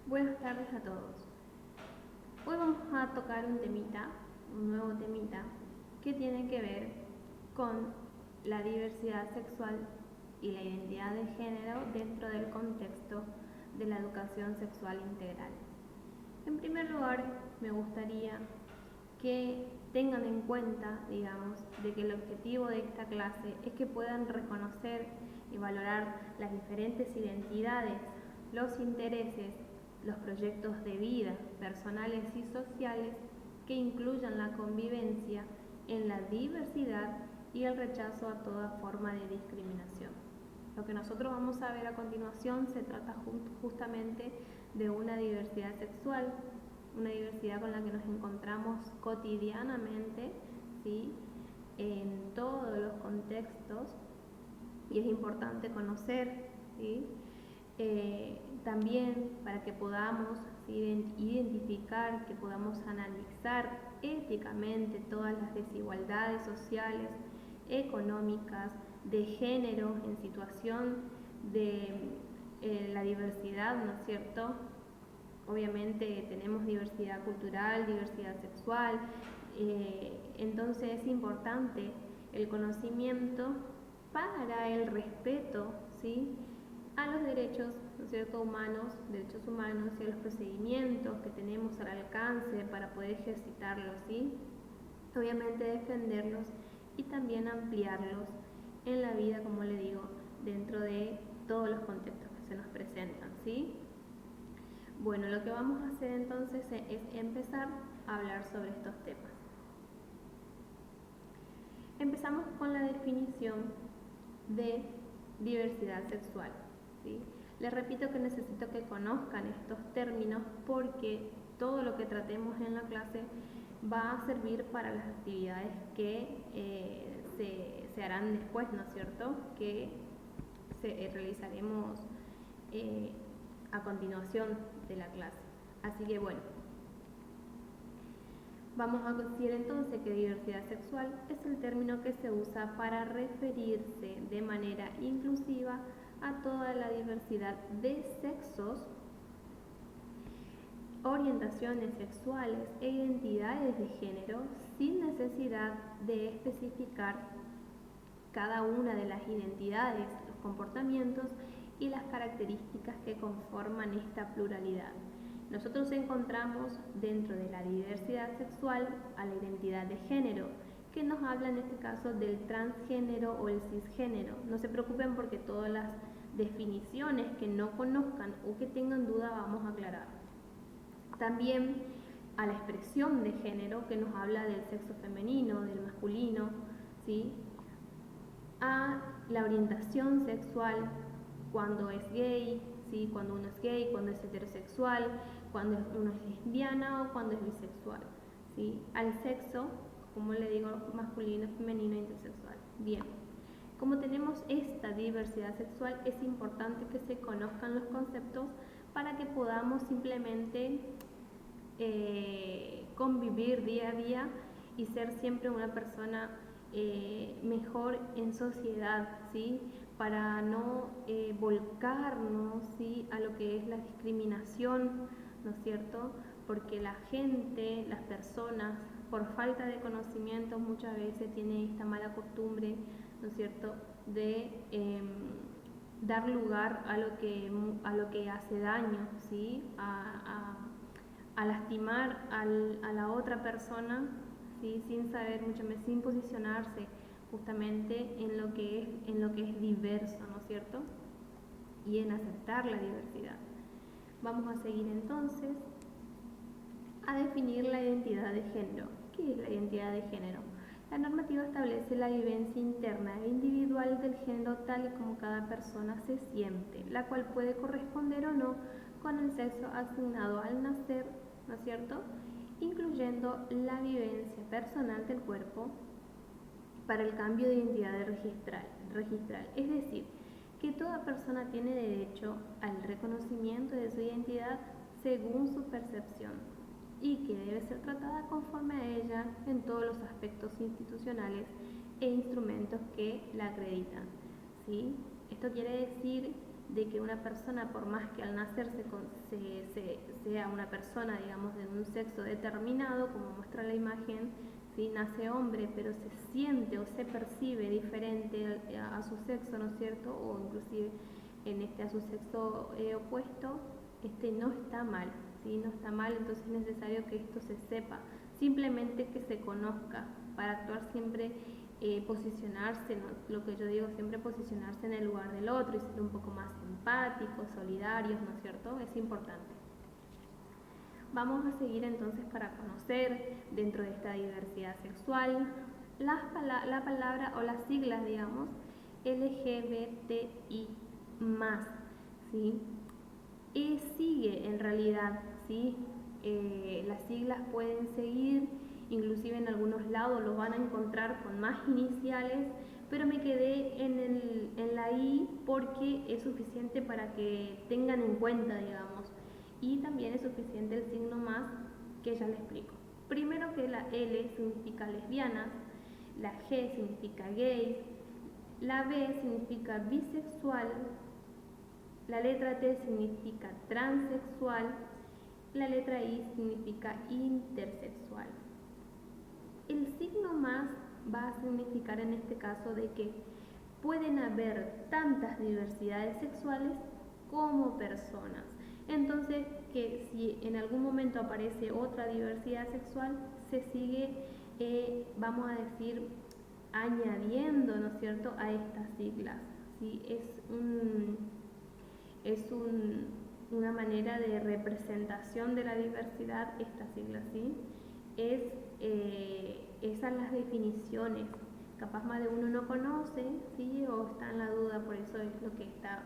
Buenas tardes a todos. Hoy vamos a tocar un nuevo temita, que tiene que ver con la diversidad sexual y la identidad de género dentro del contexto de la educación sexual integral. En primer lugar, me gustaría que tengan en cuenta, de que el objetivo de esta clase es que puedan reconocer y valorar las diferentes identidades, los intereses, los proyectos de vida personales y sociales que incluyan la convivencia en la diversidad y el rechazo a toda forma de discriminación. Lo que nosotros vamos a ver a continuación se trata justamente de una diversidad sexual, una diversidad con la que nos encontramos cotidianamente, ¿sí?, en todos los contextos, y es importante conocer, ¿sí?, también para que podamos identificar, que podamos analizar éticamente todas las desigualdades sociales, económicas, de género, en situación de la diversidad, ¿no es cierto? Obviamente tenemos diversidad cultural, diversidad sexual, entonces es importante el conocimiento para el respeto, ¿sí?, a los derechos, ¿no es cierto?, derechos humanos, y a los procedimientos que tenemos al alcance para poder ejercitarlos, ¿sí? Obviamente defenderlos y también ampliarlos en la vida, como le digo, dentro de todos los contextos que se nos presentan, ¿sí? Bueno, lo que vamos a hacer entonces es empezar a hablar sobre estos temas. Empezamos con la definición de diversidad sexual, ¿sí? Les repito que necesito que conozcan estos términos porque todo lo que tratemos en la clase va a servir para las actividades que se harán después, ¿no es cierto?, que realizaremos a continuación de la clase. Así que bueno, vamos a decir entonces que diversidad sexual es el término que se usa para referirse de manera inclusiva a toda la diversidad de sexos, orientaciones sexuales e identidades de género, sin necesidad de especificar cada una de las identidades, los comportamientos y las características que conforman esta pluralidad. Nosotros encontramos dentro de la diversidad sexual a la identidad de género, que nos habla en este caso del transgénero o el cisgénero. No se preocupen porque todas las definiciones que no conozcan o que tengan duda vamos a aclarar. También a la expresión de género, que nos habla del sexo femenino, del masculino, ¿sí?, a la orientación sexual, cuando es gay, ¿sí?, cuando uno es gay, cuando es heterosexual, cuando uno es lesbiana o cuando es bisexual, ¿sí?, al sexo, como le digo, masculino, femenino e intersexual. Bien, como tenemos esta diversidad sexual, es importante que se conozcan los conceptos para que podamos simplemente convivir día a día y ser siempre una persona mejor en sociedad, ¿sí?, para no volcarnos, ¿sí?, a lo que es la discriminación, ¿no es cierto?, porque la gente, las personas, por falta de conocimiento muchas veces tienen esta mala costumbre, ¿no es cierto?, de dar lugar a lo que hace daño, ¿sí?, a lastimar a la otra persona, ¿sí?, sin saber sin posicionarse justamente en lo que es diverso, ¿no es cierto?, y en aceptar la diversidad. Vamos a seguir entonces a definir la identidad de género. ¿Qué es la identidad de género? La normativa establece la vivencia interna e individual del género tal y como cada persona se siente, la cual puede corresponder o no con el sexo asignado al nacer, ¿no es cierto?, incluyendo la vivencia personal del cuerpo para el cambio de identidad registral. Es decir, que toda persona tiene derecho al reconocimiento de su identidad según su percepción y que debe ser tratada conforme a ella en todos los aspectos institucionales e instrumentos que la acreditan, ¿sí? Esto quiere decir de que una persona, por más que al nacer sea una persona, digamos, de un sexo determinado, como muestra la imagen, ¿sí? Nace hombre, pero se siente o se percibe diferente a su sexo, ¿no es cierto? O inclusive a su sexo opuesto, no está mal, ¿sí? No está mal, entonces es necesario que esto se sepa, simplemente que se conozca para actuar siempre, posicionarse, ¿no? Lo que yo digo, siempre posicionarse en el lugar del otro y ser un poco más empáticos, solidarios, ¿no es cierto? Es importante. Vamos a seguir entonces para conocer dentro de esta diversidad sexual la palabra o las siglas, digamos, LGBTI+, ¿sí? Y sigue en realidad, ¿sí? Las siglas pueden seguir, inclusive en algunos lados lo van a encontrar con más iniciales, pero me quedé en la I porque es suficiente para que tengan en cuenta, digamos, y también es suficiente el signo más, que ya les explico. Primero, que la L significa lesbianas, la G significa gays, la B significa bisexual, la letra T significa transexual, la letra I significa intersexual. El signo más va a significar en este caso de que pueden haber tantas diversidades sexuales como personas. Entonces, que si en algún momento aparece otra diversidad sexual, se sigue, vamos a decir, añadiendo, ¿no es cierto?, a estas siglas. ¿Sí? Una manera de representación de la diversidad, estas siglas, ¿sí? Esas las definiciones. Capaz más de uno no conoce, ¿sí? O está en la duda, por eso es lo que está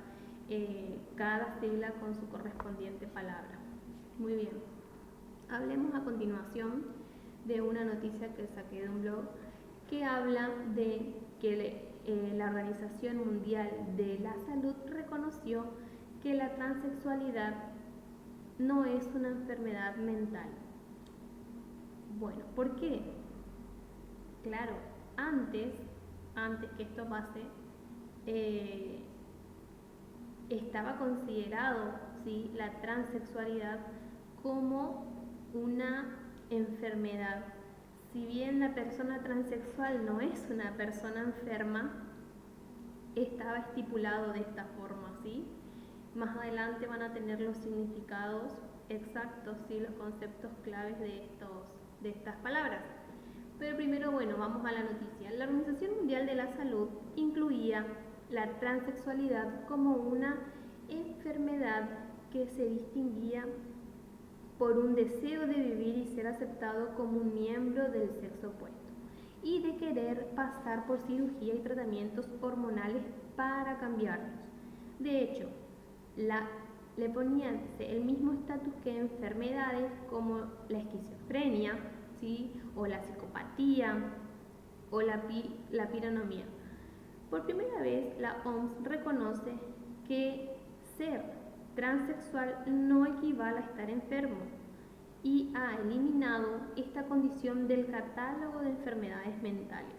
cada sigla con su correspondiente palabra. Muy bien. Hablemos a continuación de una noticia que saqué de un blog que habla de que la Organización Mundial de la Salud reconoció que la transexualidad no es una enfermedad mental. Bueno, ¿por qué? Claro, antes que esto pase, estaba considerado, ¿sí?, la transexualidad como una enfermedad. Si bien la persona transexual no es una persona enferma, estaba estipulado de esta forma, ¿sí? Más adelante van a tener los significados exactos, ¿sí?, los conceptos claves de estas palabras. Pero primero, bueno, vamos a la noticia. La Organización Mundial de la Salud incluía la transexualidad como una enfermedad que se distinguía por un deseo de vivir y ser aceptado como un miembro del sexo opuesto y de querer pasar por cirugía y tratamientos hormonales para cambiarlos. De hecho, le ponían el mismo estatus que enfermedades como la esquizofrenia, ¿sí?, o la psicopatía o la piranoia. Por primera vez, la OMS reconoce que ser transexual no equivale a estar enfermo y ha eliminado esta condición del catálogo de enfermedades mentales.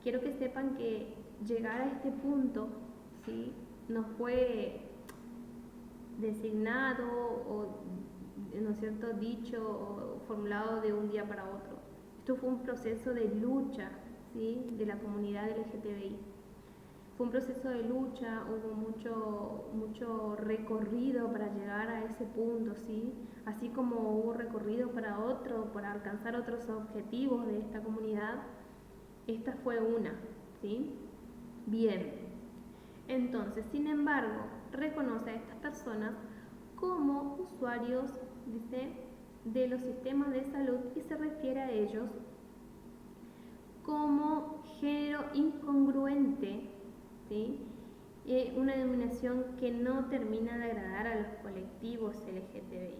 Quiero que sepan que llegar a este punto, ¿sí?, no fue designado o, ¿no es cierto?, dicho o formulado de un día para otro. Esto fue un proceso de lucha, ¿sí?, de la comunidad LGTBI. Fue un proceso de lucha, hubo mucho recorrido para llegar a ese punto, ¿sí? Así como hubo recorrido para alcanzar otros objetivos de esta comunidad, esta fue una, ¿sí? Bien, entonces, sin embargo, reconoce a estas personas como usuarios, dice, de los sistemas de salud y se refiere a ellos como género incongruente, ¿sí? Una denominación que no termina de agradar a los colectivos LGTBI.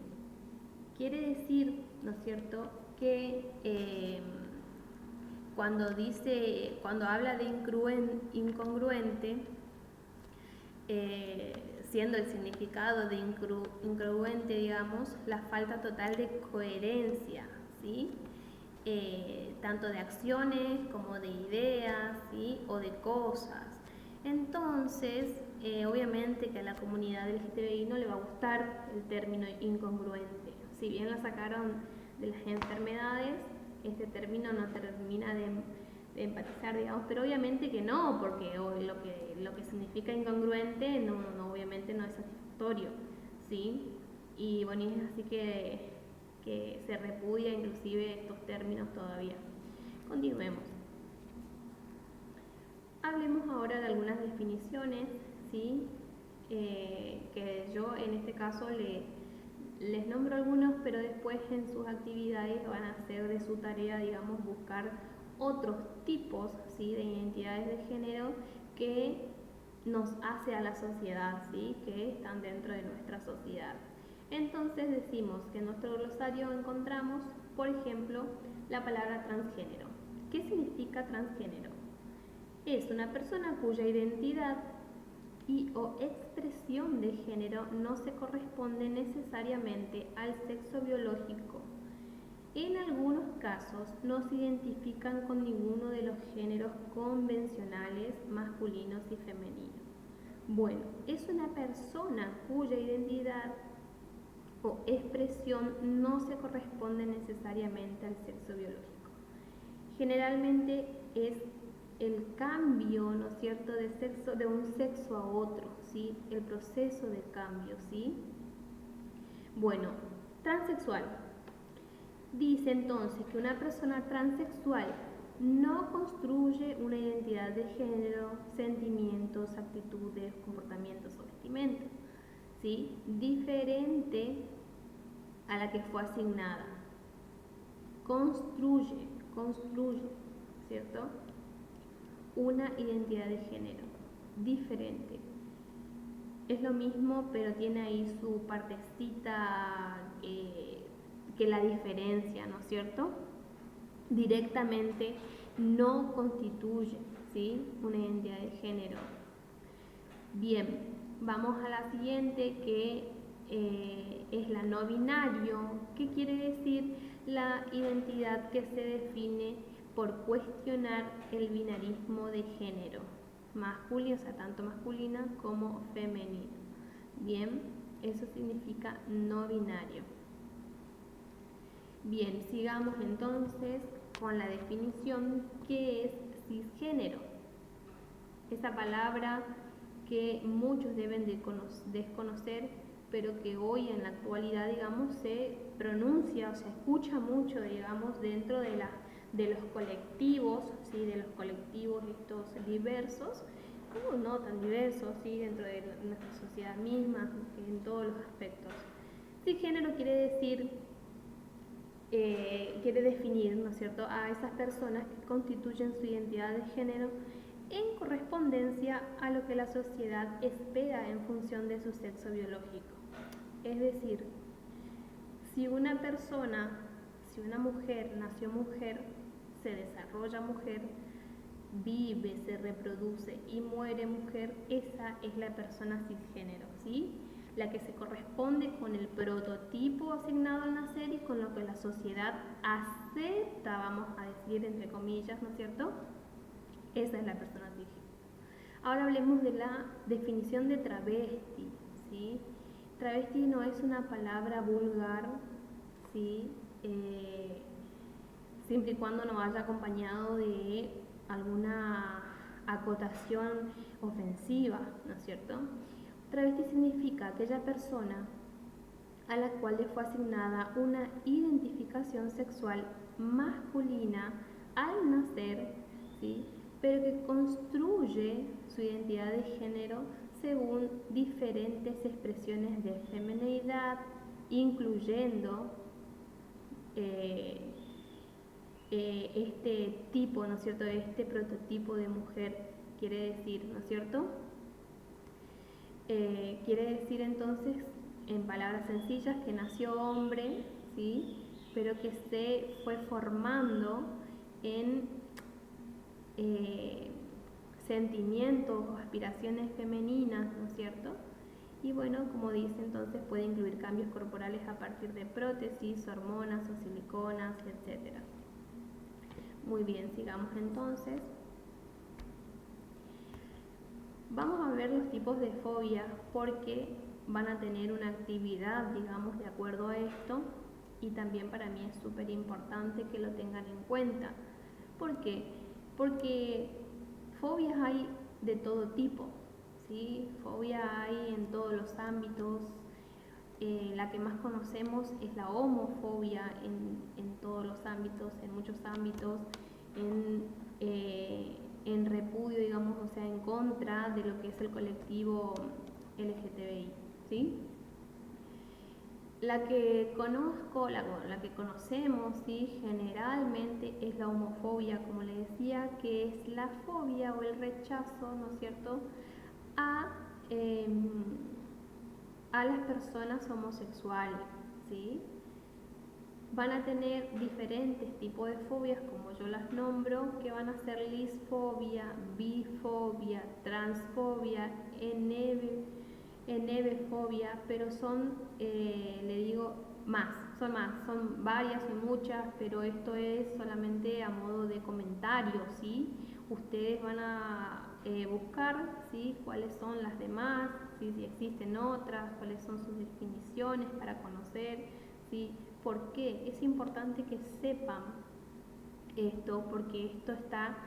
Quiere decir, ¿no es cierto?, que cuando habla de incongruente, siendo el significado de incongruente, digamos, la falta total de coherencia, ¿sí?, tanto de acciones como de ideas, ¿sí?, o de cosas. Entonces, obviamente que a la comunidad LGTBI no le va a gustar el término incongruente. Si bien lo sacaron de las enfermedades, este término no termina de empatizar, digamos, pero obviamente que no, porque lo que significa incongruente obviamente no es satisfactorio, ¿sí? Y bueno, es así que se repudia inclusive estos términos todavía. Continuemos. Hablemos ahora de algunas definiciones, ¿sí? Que yo en este caso les nombro algunos, pero después en sus actividades van a hacer de su tarea, digamos, buscar otros tipos, ¿sí?, de identidades de género que nos hace a la sociedad, ¿sí?, que están dentro de nuestra sociedad. Entonces decimos que en nuestro glosario encontramos, por ejemplo, la palabra transgénero. ¿Qué significa transgénero? Es una persona cuya identidad y o expresión de género no se corresponde necesariamente al sexo biológico. En algunos casos no se identifican con ninguno de los géneros convencionales masculinos y femeninos. Bueno, es una persona cuya identidad o expresión no se corresponde necesariamente al sexo biológico. Generalmente es el cambio, ¿no es cierto?, de sexo, de un sexo a otro, ¿sí? El proceso de cambio, ¿sí? Bueno, transexual. Dice entonces que una persona transexual no construye una identidad de género, sentimientos, actitudes, comportamientos o vestimentas, ¿sí?, diferente a la que fue asignada. Construye, ¿cierto?, una identidad de género diferente. Es lo mismo, pero tiene ahí su partecita que la diferencia, ¿no es cierto? Directamente no constituye, ¿sí?, una identidad de género. Bien, vamos a la siguiente, que es la no binario. ¿Qué quiere decir? La identidad que se define por cuestionar el binarismo de género, masculino, o sea, tanto masculina como femenino. Bien, eso significa no binario. Bien, sigamos entonces con la definición. ¿Qué es cisgénero? Esa palabra que muchos deben de desconocer, pero que hoy en la actualidad, digamos, se pronuncia o se escucha mucho, digamos, dentro de los colectivos, ¿sí?, de los colectivos estos diversos, como no tan diversos, ¿sí?, dentro de nuestra sociedad misma, en todos los aspectos. Cisgénero quiere definir, ¿no es cierto?, a esas personas que constituyen su identidad de género en correspondencia a lo que la sociedad espera en función de su sexo biológico. Es decir, si una mujer nació mujer, se desarrolla mujer, vive, se reproduce y muere mujer, esa es la persona cisgénero, ¿sí?, la que se corresponde con el prototipo asignado al nacer y con lo que la sociedad acepta, vamos a decir entre comillas, ¿no es cierto? Esa es la persona cisgénero. Ahora hablemos de la definición de travesti, ¿sí? Travesti no es una palabra vulgar, ¿sí?, siempre y cuando no vaya acompañado de alguna acotación ofensiva, ¿no es cierto? Travesti significa aquella persona a la cual le fue asignada una identificación sexual masculina al nacer, ¿sí?, pero que construye su identidad de género según diferentes expresiones de feminidad, incluyendo este tipo, ¿no es cierto?, este prototipo de mujer, quiere decir, ¿no es cierto? Quiere decir entonces, en palabras sencillas, que nació hombre, ¿sí?, pero que se fue formando en sentimientos o aspiraciones femeninas, ¿no es cierto? Y bueno, como dice, entonces puede incluir cambios corporales a partir de prótesis, hormonas o siliconas, etc. Muy bien, sigamos entonces. Vamos a ver los tipos de fobia porque van a tener una actividad, digamos, de acuerdo a esto, y también para mí es súper importante que lo tengan en cuenta. ¿Por qué? Porque fobias hay de todo tipo, ¿sí? Fobia hay en todos los ámbitos. La que más conocemos es la homofobia en todos los ámbitos, en muchos ámbitos, en, en repudio, digamos, o sea, en contra de lo que es el colectivo LGTBI, ¿sí? La que conozco, la que conocemos, ¿sí? Generalmente es la homofobia, como le decía, que es la fobia o el rechazo, ¿no es cierto?, a, eh, a las personas homosexuales, ¿sí? Van a tener diferentes tipos de fobias, como yo las nombro, que van a ser lisfobia, bifobia, transfobia, enebefobia, pero son, le digo, son varias, son muchas, pero esto es solamente a modo de comentario, ¿sí? Ustedes van a buscar, ¿sí?, cuáles son las demás, ¿sí?, si existen otras, cuáles son sus definiciones para conocer, ¿sí? ¿Por qué? Es importante que sepan esto porque esto está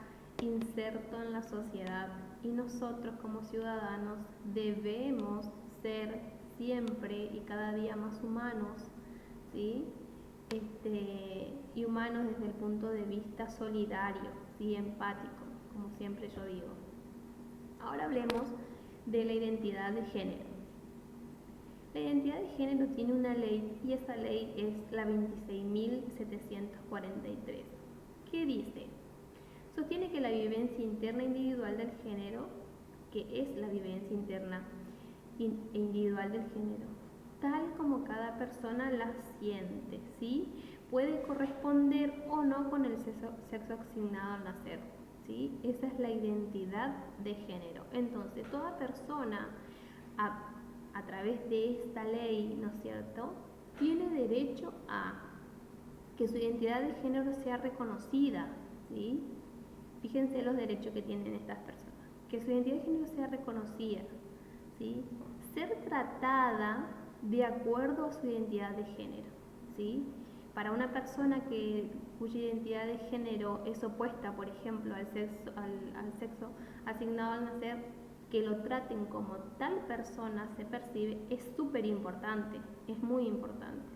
inserto en la sociedad y nosotros como ciudadanos debemos ser siempre y cada día más humanos, ¿sí? Y humanos desde el punto de vista solidario, ¿sí?, empático, como siempre yo digo. Ahora hablemos de la identidad de género. La identidad de género tiene una ley y esa ley es la 26.743. ¿Qué dice? Sostiene que la vivencia interna individual del género, que es la vivencia interna individual del género, tal como cada persona la siente, ¿sí?, puede corresponder o no con el sexo asignado al nacer, ¿sí? Esa es la identidad de género. Entonces, toda persona a través de esta ley, ¿no es cierto?, tiene derecho a que su identidad de género sea reconocida, ¿sí? Fíjense los derechos que tienen estas personas. Que su identidad de género sea reconocida, ¿sí? Ser tratada de acuerdo a su identidad de género, ¿sí? Para una persona cuya identidad de género es opuesta, por ejemplo, al sexo asignado al nacer, que lo traten como tal persona se percibe, es súper importante, es muy importante.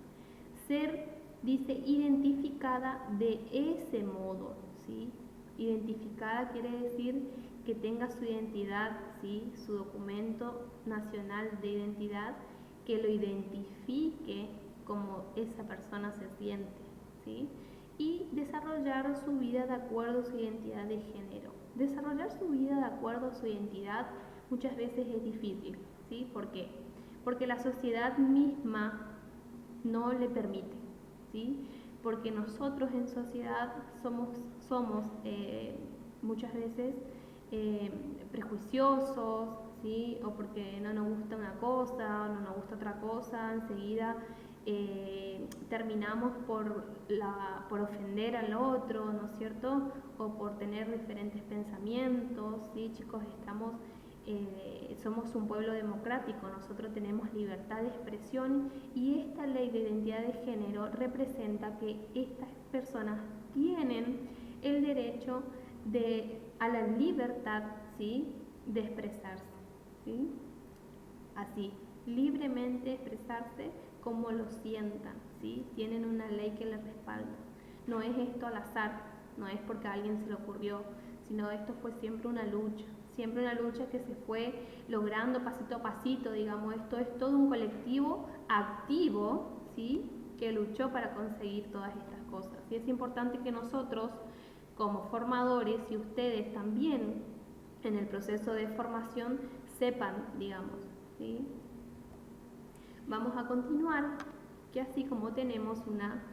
Ser, dice, identificada de ese modo, ¿sí? Identificada quiere decir que tenga su identidad, ¿sí?, su documento nacional de identidad, que lo identifique como esa persona se siente, ¿sí? Y desarrollar su vida de acuerdo a su identidad de género. Desarrollar su vida de acuerdo a su identidad muchas veces es difícil, ¿sí? ¿Por qué? Porque la sociedad misma no le permite, ¿sí? Porque nosotros en sociedad somos muchas veces prejuiciosos, ¿sí? O porque no nos gusta una cosa, no nos gusta otra cosa, enseguida terminamos por ofender al otro, ¿no es cierto? O por tener diferentes pensamientos, ¿sí? Chicos, somos un pueblo democrático, nosotros tenemos libertad de expresión y esta ley de identidad de género representa que estas personas tienen el derecho a la libertad, ¿sí?, de expresarse, ¿sí?, así, libremente expresarse como lo sientan, ¿sí? Tienen una ley que les respalda. No es esto al azar, no es porque a alguien se le ocurrió, sino esto fue siempre una lucha que se fue logrando pasito a pasito, digamos, esto es todo un colectivo activo, ¿sí?, que luchó para conseguir todas estas cosas. Y es importante que nosotros, como formadores, y ustedes también en el proceso de formación, sepan, digamos, ¿sí? Vamos a continuar, que así como tenemos una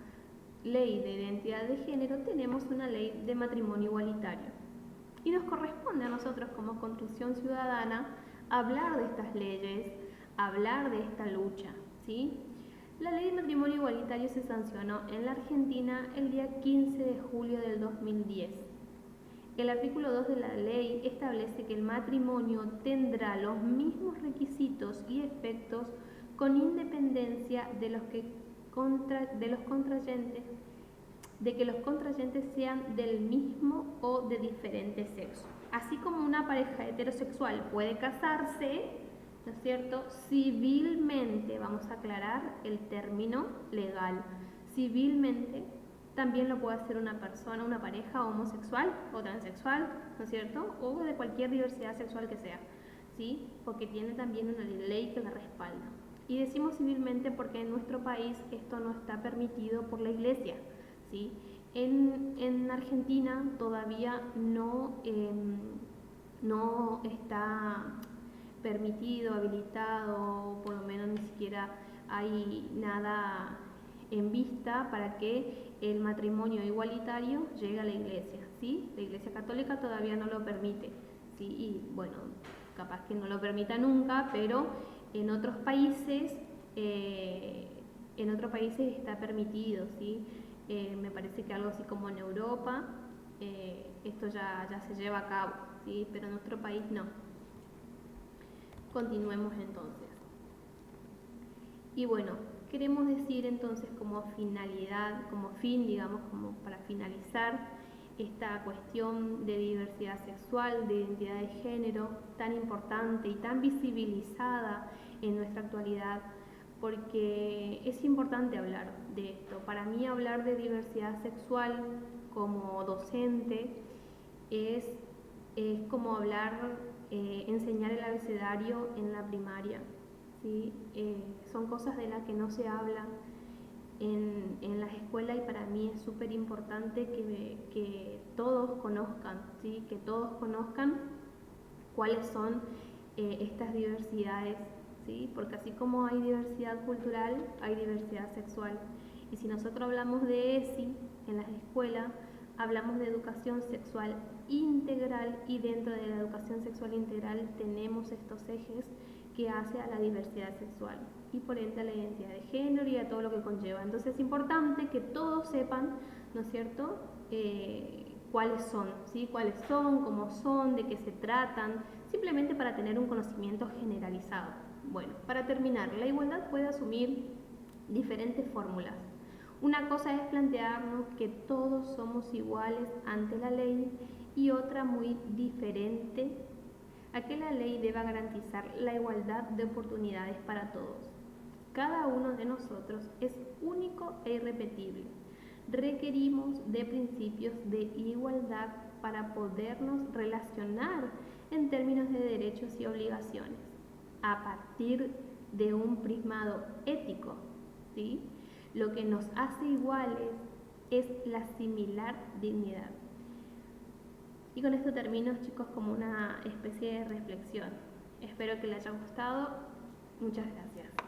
ley de identidad de género, tenemos una ley de matrimonio igualitario. Y nos corresponde a nosotros como construcción ciudadana hablar de estas leyes, hablar de esta lucha, ¿sí? La ley de matrimonio igualitario se sancionó en la Argentina el día 15 de julio del 2010. El artículo 2 de la ley establece que el matrimonio tendrá los mismos requisitos y efectos con independencia de que los contrayentes sean del mismo o de diferente sexo. Así como una pareja heterosexual puede casarse, ¿no es cierto?, civilmente, vamos a aclarar el término legal, civilmente también lo puede hacer una persona, una pareja homosexual o transexual, ¿no es cierto?, o de cualquier diversidad sexual que sea, ¿sí?, porque tiene también una ley que la respalda. Y decimos civilmente porque en nuestro país esto no está permitido por la Iglesia, ¿sí? En Argentina todavía no está permitido, habilitado, por lo menos ni siquiera hay nada en vista para que el matrimonio igualitario llegue a la Iglesia, ¿sí? La Iglesia Católica todavía no lo permite, ¿sí? Y bueno, capaz que no lo permita nunca, pero en otros países está permitido, ¿sí? Me parece que algo así como en Europa esto ya se lleva a cabo, ¿sí? Pero en nuestro país no. Continuemos entonces. Y bueno, queremos decir entonces como finalidad, como fin, digamos, como para finalizar esta cuestión de diversidad sexual, de identidad de género, tan importante y tan visibilizada en nuestra actualidad, porque es importante hablar de esto. Para mí hablar de diversidad sexual como docente es como hablar, enseñar el abecedario en la primaria, ¿sí? Son cosas de las que no se habla en las escuelas y para mí es súper importante que todos conozcan, ¿sí? Que todos conozcan cuáles son estas diversidades, ¿sí? Porque así como hay diversidad cultural, hay diversidad sexual. Y si nosotros hablamos de ESI en las escuelas, hablamos de educación sexual integral y dentro de la educación sexual integral tenemos estos ejes que hace a la diversidad sexual y por ende a la identidad de género y a todo lo que conlleva. Entonces es importante que todos sepan, ¿no es cierto?, cuáles son, ¿sí? Cuáles son, cómo son, de qué se tratan, simplemente para tener un conocimiento generalizado. Bueno, para terminar, la igualdad puede asumir diferentes fórmulas. Una cosa es plantearnos que todos somos iguales ante la ley y otra muy diferente a que la ley deba garantizar la igualdad de oportunidades para todos. Cada uno de nosotros es único e irrepetible. Requerimos de principios de igualdad para podernos relacionar en términos de derechos y obligaciones, a partir de un prismado ético, ¿sí? Lo que nos hace iguales es la similar dignidad. Y con esto termino, chicos, como una especie de reflexión. Espero que les haya gustado. Muchas gracias.